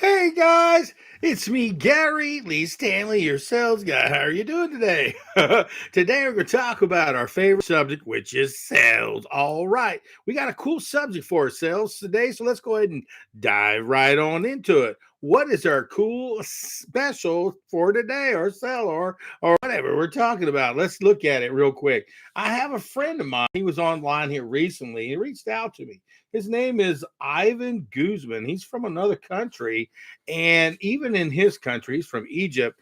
Hey guys, it's me, Gary Lee Stanley, your sales guy. How are you doing today? Today we're going to talk about our favorite subject, which is sales. All right, we got a cool subject for sales today, so let's go ahead and dive right on into it. What is our cool special for today, or sell, or whatever we're talking about? Let's look at it real quick. I have a friend of mine. He was online here recently. He reached out to me. His name is Ivan Guzman. He's from another country. And even in his country, he's from Egypt.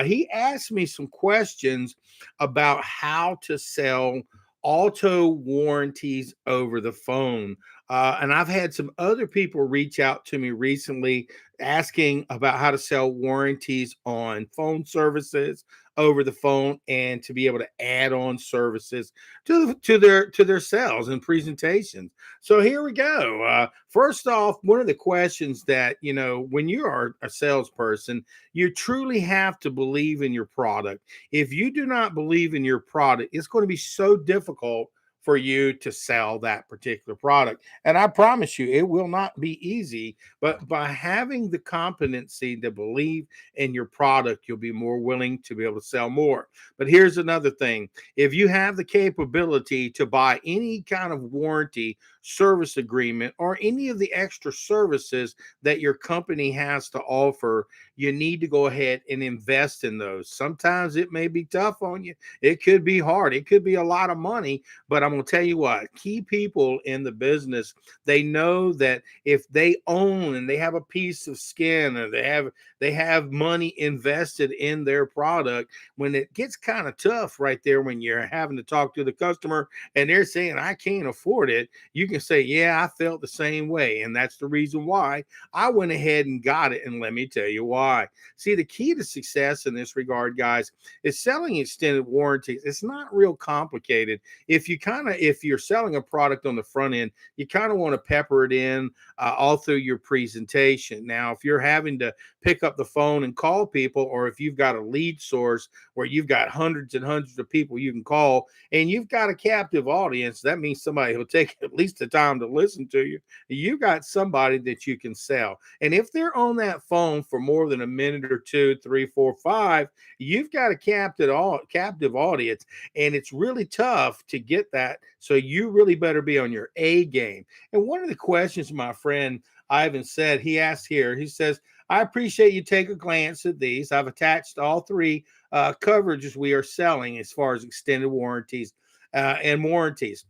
He asked me some questions about how to sell auto warranties over the phone. And I've had some other people reach out to me recently asking about how to sell warranties on phone services over the phone and to be able to add on services to their sales and presentations. So here we go. First off, one of the questions that, when you are a salesperson, you truly have to believe in your product. If you do not believe in your product, it's going to be so difficult for you to sell that particular product. And I promise you, it will not be easy, but by having the competency to believe in your product, you'll be more willing to be able to sell more. But here's another thing. If you have the capability to buy any kind of warranty, service agreement, or any of the extra services that your company has to offer, you need to go ahead and invest in those. Sometimes it may be tough on you. It could be hard. It could be a lot of money, but I'm going to tell you what, key people in the business, they know that if they own and they have a piece of skin, or they have money invested in their product, when it gets kind of tough right there, when you're having to talk to the customer and they're saying, I can't afford it, you can say, yeah, I felt the same way. And that's the reason why I went ahead and got it. And let me tell you why. See, the key to success in this regard, guys, is selling extended warranties. It's not real complicated. If you're selling a product on the front end, you kind of want to pepper it in all through your presentation. Now, if you're having to pick up the phone and call people, or if you've got a lead source where you've got hundreds and hundreds of people you can call, and you've got a captive audience, that means somebody who'll take at least the time to listen to you. You got somebody that you can sell. And if they're on that phone for more than a minute or two, three, four, five, you've got a captive audience, and it's really tough to get that. So you really better be on your A game. And one of the questions my friend Ivan said, he asked here, he says, I appreciate you take a glance at these. I've attached all three coverages we are selling as far as extended warranties and warranties.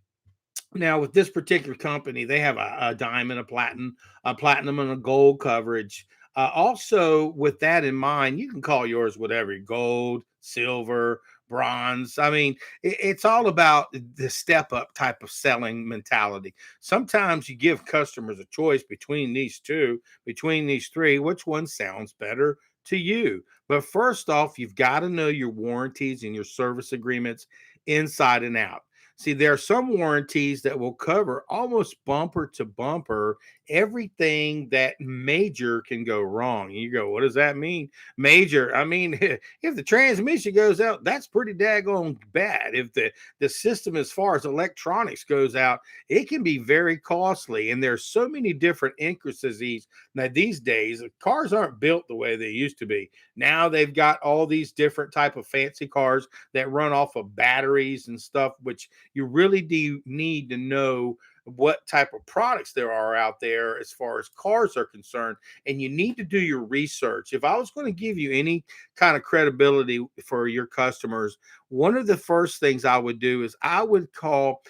Now, with this particular company, they have a diamond, a platinum, and a gold coverage. Also, with that in mind, you can call yours whatever: gold, silver, bronze. I mean, it's all about the step up type of selling mentality. Sometimes you give customers a choice between these two, between these three, which one sounds better to you. But first off, you've got to know your warranties and your service agreements inside and out. See, there are some warranties that will cover almost bumper to bumper everything that major can go wrong. And you go, what does that mean? Major. I mean, if the transmission goes out, that's pretty daggone bad. If the system as far as electronics goes out, it can be very costly. And there's so many different intricacies. Now, these days, cars aren't built the way they used to be. Now they've got all these different type of fancy cars that run off of batteries and stuff, which you really do need to know what type of products there are out there as far as cars are concerned, and you need to do your research. If I was going to give you any kind of credibility for your customers, one of the first things I would do is I would call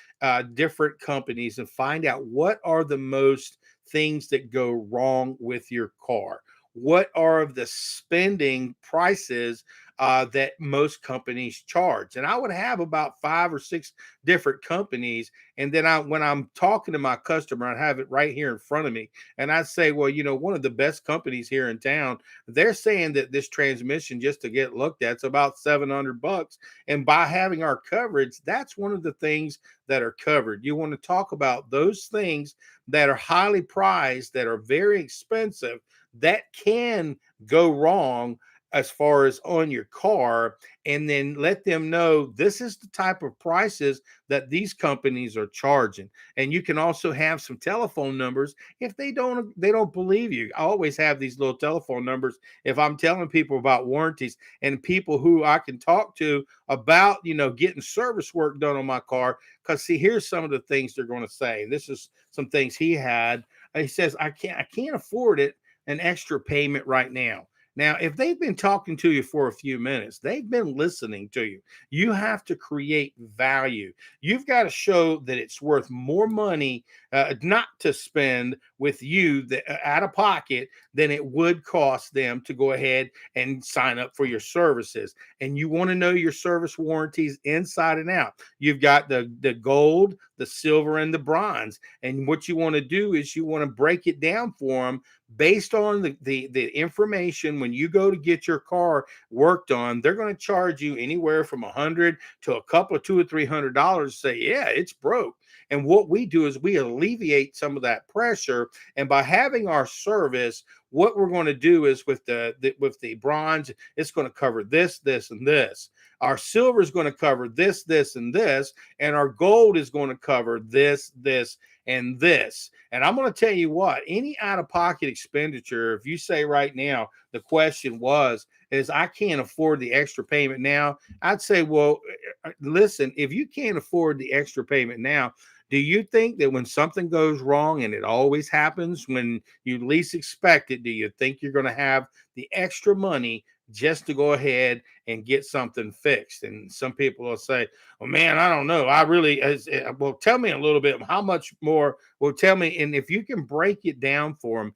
different companies and find out what are the most things that go wrong with your car. What are the spending prices that most companies charge? And I would have about 5 or 6 different companies. And then when I'm talking to my customer, I'd have it right here in front of me. And I'd say, well, one of the best companies here in town, they're saying that this transmission, just to get looked at, it's about $700. And by having our coverage, that's one of the things that are covered. You want to talk about those things that are highly prized, that are very expensive, that can go wrong as far as on your car, and then let them know this is the type of prices that these companies are charging. And you can also have some telephone numbers if they don't believe you. I always have these little telephone numbers if I'm telling people about warranties, and people who I can talk to about getting service work done on my car. Because see, here's some of the things they're going to say. This is some things he had. He says, I can't afford it, an extra payment right now. Now, if they've been talking to you for a few minutes, they've been listening to you. You have to create value. You've got to show that it's worth more money not to spend with you out of pocket than it would cost them to go ahead and sign up for your services. And you want to know your service warranties inside and out. You've got the gold, the silver, and the bronze. And what you want to do is you want to break it down for them based on the information. When you go to get your car worked on, they're going to charge you anywhere from $100 to a couple of $200 or $300. Say, yeah, it's broke. And what we do is we alleviate some of that pressure. And by having our service, what we're going to do is with the bronze, it's going to cover this, this, and this. Our silver is going to cover this, this, and this, and our gold is going to cover this, this, and this. And I'm going to tell you what, any out-of-pocket expenditure, if you say right now, the question is I can't afford the extra payment now, I'd say, well, listen, if you can't afford the extra payment now, do you think that when something goes wrong, and it always happens when you least expect it, do you think you're going to have the extra money just to go ahead and get something fixed? And some people will say, well, man, I don't know. I really, well, tell me a little bit. How much more? Well, tell me. And if you can break it down for them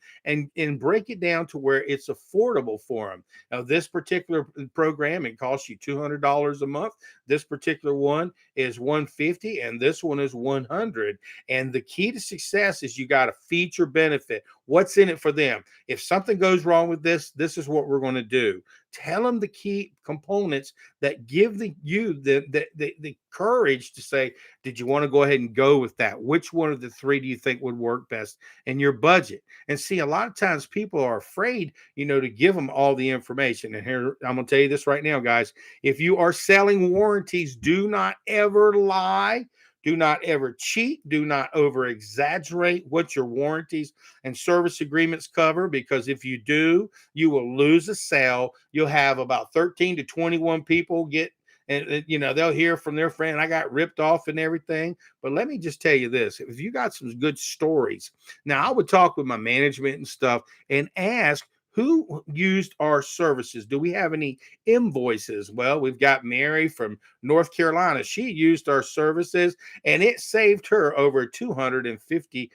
and break it down to where it's affordable for them. Now, this particular program, it costs you $200 a month. This particular one is $150, and this one is $100. And the key to success is you got a feature benefit. What's in it for them? If something goes wrong with this is what we're going to do. Tell them the key components that give you the courage to say, did you want to go ahead and go with that? Which one of the three do you think would work best in your budget? And see, a lot of times people are afraid, to give them all the information. And here, I'm going to tell you this right now, guys. If you are selling warranties, do not ever lie. Do not ever cheat. Do not over exaggerate what your warranties and service agreements cover, because if you do, you will lose a sale. You'll have about 13 to 21 people get, and they'll hear from their friend, I got ripped off and everything. But let me just tell you this, if you got some good stories, now I would talk with my management and stuff and ask, who used our services? Do we have any invoices? Well, we've got Mary from North Carolina. She used our services, and it saved her over 250.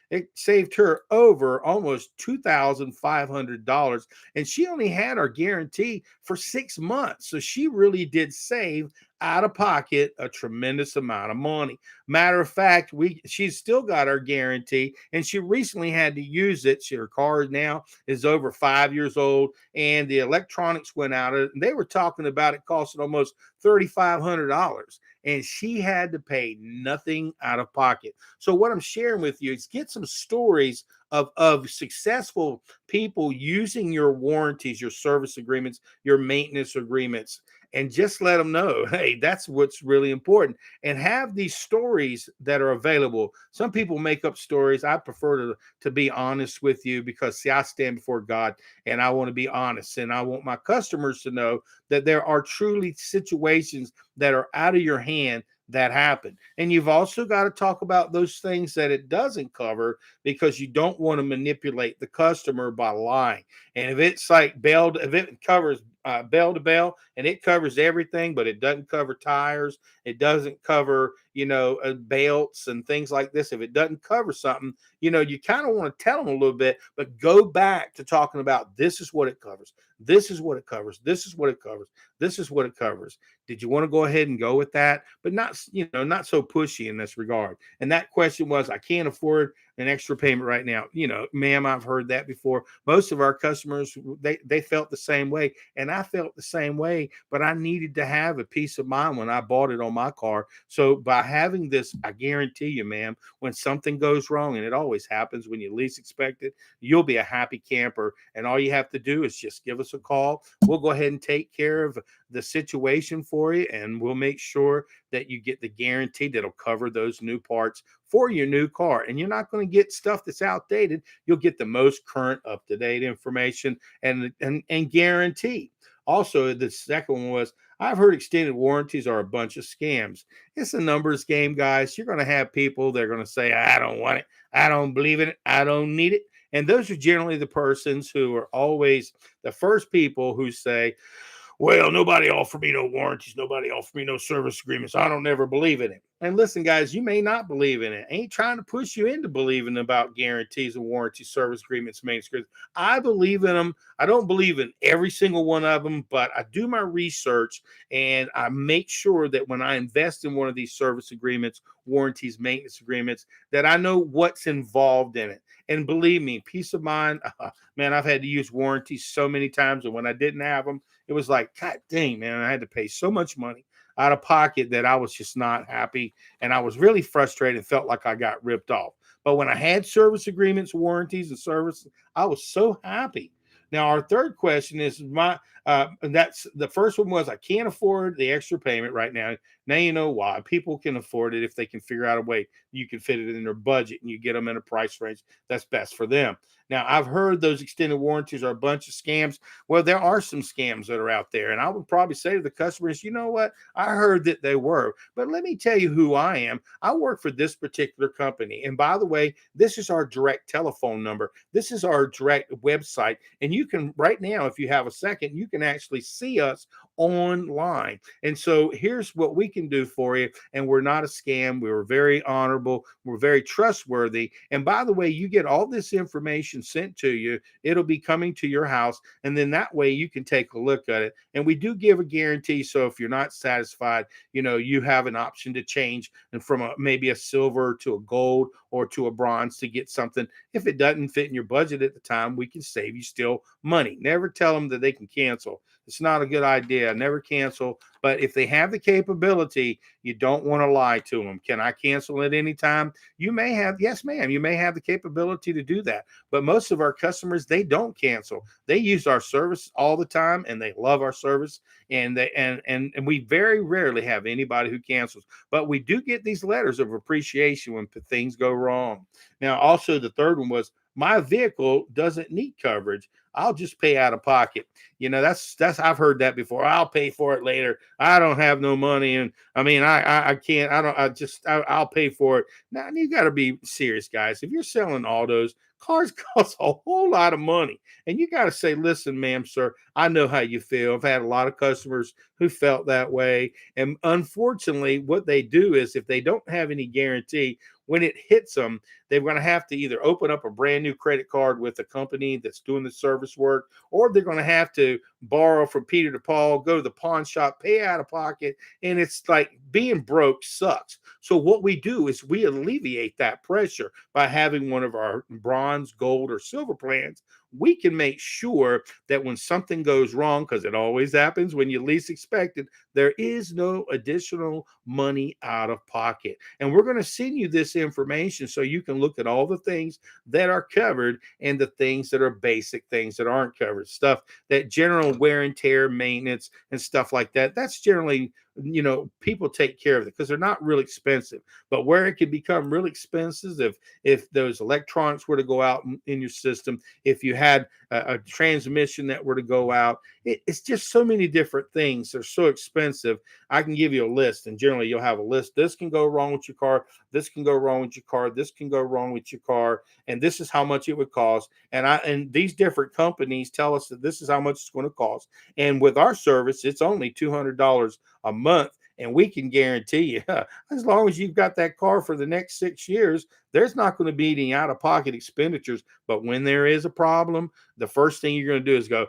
It saved her over almost $2,500, and she only had our guarantee for 6 months. So she really did save out of pocket a tremendous amount of money. Matter of fact, she's still got our guarantee, and she recently had to use it. Her car now is over 5 years old, and the electronics went out. And they were talking about it costing almost $3,500, and she had to pay nothing out of pocket. So what I'm sharing with you is get some stories of successful people using your warranties, your service agreements, your maintenance agreements, and just let them know, hey, that's what's really important. And have these stories that are available. Some people make up stories. I prefer to be honest with you, because see, I stand before God and I want to be honest, and I want my customers to know that there are truly situations that are out of your hand that happen. And you've also got to talk about those things that it doesn't cover, because you don't want to manipulate the customer by lying. And if it's like if it covers bell to bell and it covers everything, but it doesn't cover tires, it doesn't cover, belts and things like this. If it doesn't cover something, you kind of want to tell them a little bit, but go back to talking about this is what it covers. This is what it covers. This is what it covers. This is what it covers. Did you want to go ahead and go with that? But not, not so pushy in this regard. And that question was, I can't afford an extra payment right now. Ma'am, I've heard that before. Most of our customers, they felt the same way, and I felt the same way. But I needed to have a peace of mind when I bought it on my car. So by having this, I guarantee you, ma'am, when something goes wrong, and it always happens when you least expect it, you'll be a happy camper. And all you have to do is just give us a call. We'll go ahead and take care of the situation for you, and we'll make sure that you get the guarantee that'll cover those new parts for your new car. And you're not going to get stuff that's outdated. You'll get the most current, up-to-date information and guarantee. Also, the second one was, I've heard extended warranties are a bunch of scams. It's a numbers game, guys. You're going to have people that are going to say, I don't want it. I don't believe in it. I don't need it. And those are generally the persons who are always the first people who say, well, nobody offered me no warranties. Nobody offered me no service agreements. I don't never believe in it. And listen, guys, you may not believe in it. I ain't trying to push you into believing about guarantees and warranty service agreements, maintenance agreements. I believe in them. I don't believe in every single one of them, but I do my research and I make sure that when I invest in one of these service agreements, warranties, maintenance agreements, that I know what's involved in it. And believe me, peace of mind, man, I've had to use warranties so many times. And when I didn't have them, it was like, God dang, man, I had to pay so much money out of pocket that I was just not happy. And I was really frustrated and felt like I got ripped off. But when I had service agreements, warranties, and service, I was so happy. Now, our third question is that's the first one was, I can't afford the extra payment right now. Now you know why. People can afford it if they can figure out a way you can fit it in their budget and you get them in a price range that's best for them. Now, I've heard those extended warranties are a bunch of scams. Well, there are some scams that are out there. And I would probably say to the customers, you know what? I heard that they were. But let me tell you who I am. I work for this particular company. And by the way, this is our direct telephone number. This is our direct website. And you can, right now, if you have a second, you can actually see us online. And so here's what we can do for you. And we're not a scam. We were very honorable. We're very trustworthy. And by the way, you get all this information sent to you. It'll be coming to your house. And then that way you can take a look at it. And we do give a guarantee. So if you're not satisfied, you have an option to change and from maybe a silver to a gold or to a bronze to get something. If it doesn't fit in your budget at the time, we can save you still money. Never tell them that they can cancel. It's not a good idea. Never cancel. But if they have the capability, you don't want to lie to them. Can I cancel at any time? You may have, yes, ma'am. You may have the capability to do that. But most of our customers, they don't cancel. They use our service all the time and they love our service. And we very rarely have anybody who cancels. But we do get these letters of appreciation when things go wrong. Now, also the third one was, my vehicle doesn't need coverage. I'll just pay out of pocket. That's I've heard that before. I'll pay for it later. I don't have no money, and I mean, I can't. I'll pay for it. Now you got to be serious, guys. If you're selling autos, cars cost a whole lot of money, and you got to say, listen, ma'am, sir, I know how you feel. I've had a lot of customers who felt that way, and unfortunately, what they do is if they don't have any guarantee, when it hits them, they're going to have to either open up a brand new credit card with a company that's doing the service work, or they're going to have to borrow from Peter to Paul, go to the pawn shop, pay out of pocket. And it's like being broke sucks. So what we do is we alleviate that pressure by having one of our bronze, gold, or silver plans. We can make sure that when something goes wrong, because it always happens when you least expect it, there is no additional money out of pocket. And we're going to send you this information so you can look at all the things that are covered and the things that are basic things that aren't covered. Stuff that general wear and tear, maintenance, and stuff like that. That's generally, people take care of it because they're not real expensive. But where it can become really expensive if those electronics were to go out in your system, if you had a transmission that were to go out, it's just so many different things. They're so expensive. I can give you a list, and generally you'll have a list. This can go wrong with your car. This can go wrong with your car. This can go wrong with your car. And this is how much it would cost. And these different companies tell us that this is how much it's going to cost. And with our service, it's only $200 a month. And we can guarantee you, as long as you've got that car for the next 6 years, there's not going to be any out-of-pocket expenditures. But when there is a problem, the first thing you're going to do is go,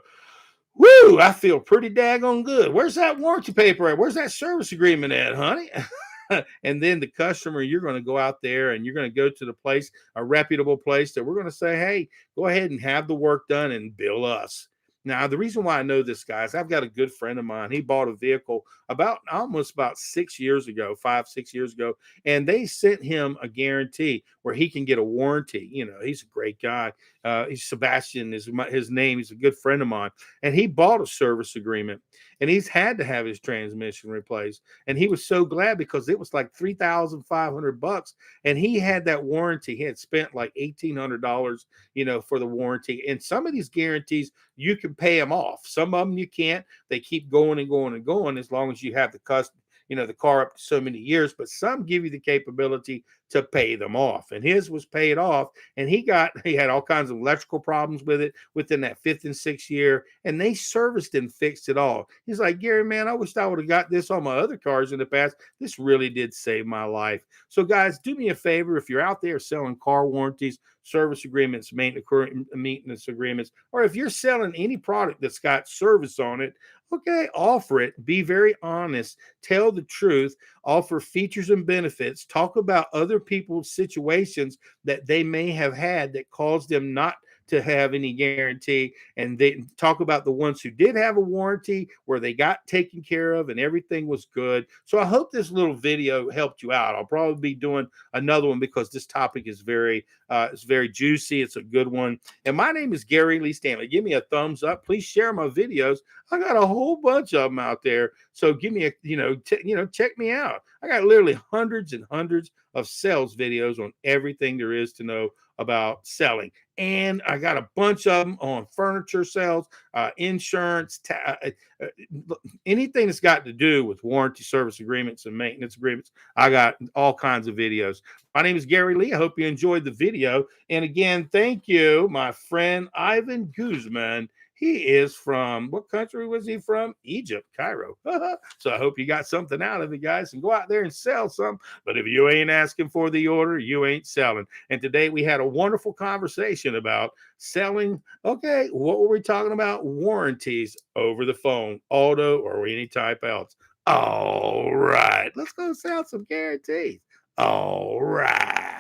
Woo, I feel pretty daggone good. Where's that warranty paper at? Where's that service agreement at, honey? And then the customer, you're going to go out there and you're going to go to the place, a reputable place that we're going to say, hey, go ahead and have the work done and bill us. Now, the reason why I know this, guys, I've got a good friend of mine. He bought a vehicle about almost about 6 years ago, 5, 6 years ago, and they sent him a guarantee where he can get a warranty. You know, he's a great guy. He's Sebastian is his name. He's a good friend of mine, and he bought a service agreement, and he's had to have his transmission replaced. And he was so glad because it was like $3,500, and he had that warranty. He had spent like $1,800, for the warranty. And some of these guarantees you can pay them off. Some of them you can't. They keep going and going and going as long as you have the car up to so many years. But some give you the capability to pay them off, and his was paid off. And he had all kinds of electrical problems with it within that fifth and sixth year, and they serviced and fixed it all. He's like, Gary, man, I wish I would have got this on my other cars in the past. This really did save my life. So guys, do me a favor. If you're out there selling car warranties, service agreements, maintenance agreements, or if you're selling any product that's got service on it, okay, offer it. Be very honest. Tell the truth. Offer features and benefits. Talk about other people's situations that they may have had that caused them not to have any guarantee, and they talk about the ones who did have a warranty where they got taken care of and everything was good. So I hope this little video helped you out. I'll probably be doing another one because this topic is very juicy. It's a good one. And my name is Gary Lee Stanley. Give me a thumbs up. Please share my videos. I got a whole bunch of them out there. So give me check me out. I got literally hundreds and hundreds of sales videos on everything there is to know about selling. And I got a bunch of them on furniture sales, insurance, anything that's got to do with warranty service agreements and maintenance agreements. I got all kinds of videos. My name is Gary Lee. I hope you enjoyed the video. And again, thank you, my friend Ivan Guzman. He is from, what country was he from? Egypt, Cairo. So I hope you got something out of it, guys, and go out there and sell some. But if you ain't asking for the order, you ain't selling. And today we had a wonderful conversation about selling. Okay, what were we talking about? Warranties over the phone, auto or any type else. All right, let's go sell some guarantees. All right.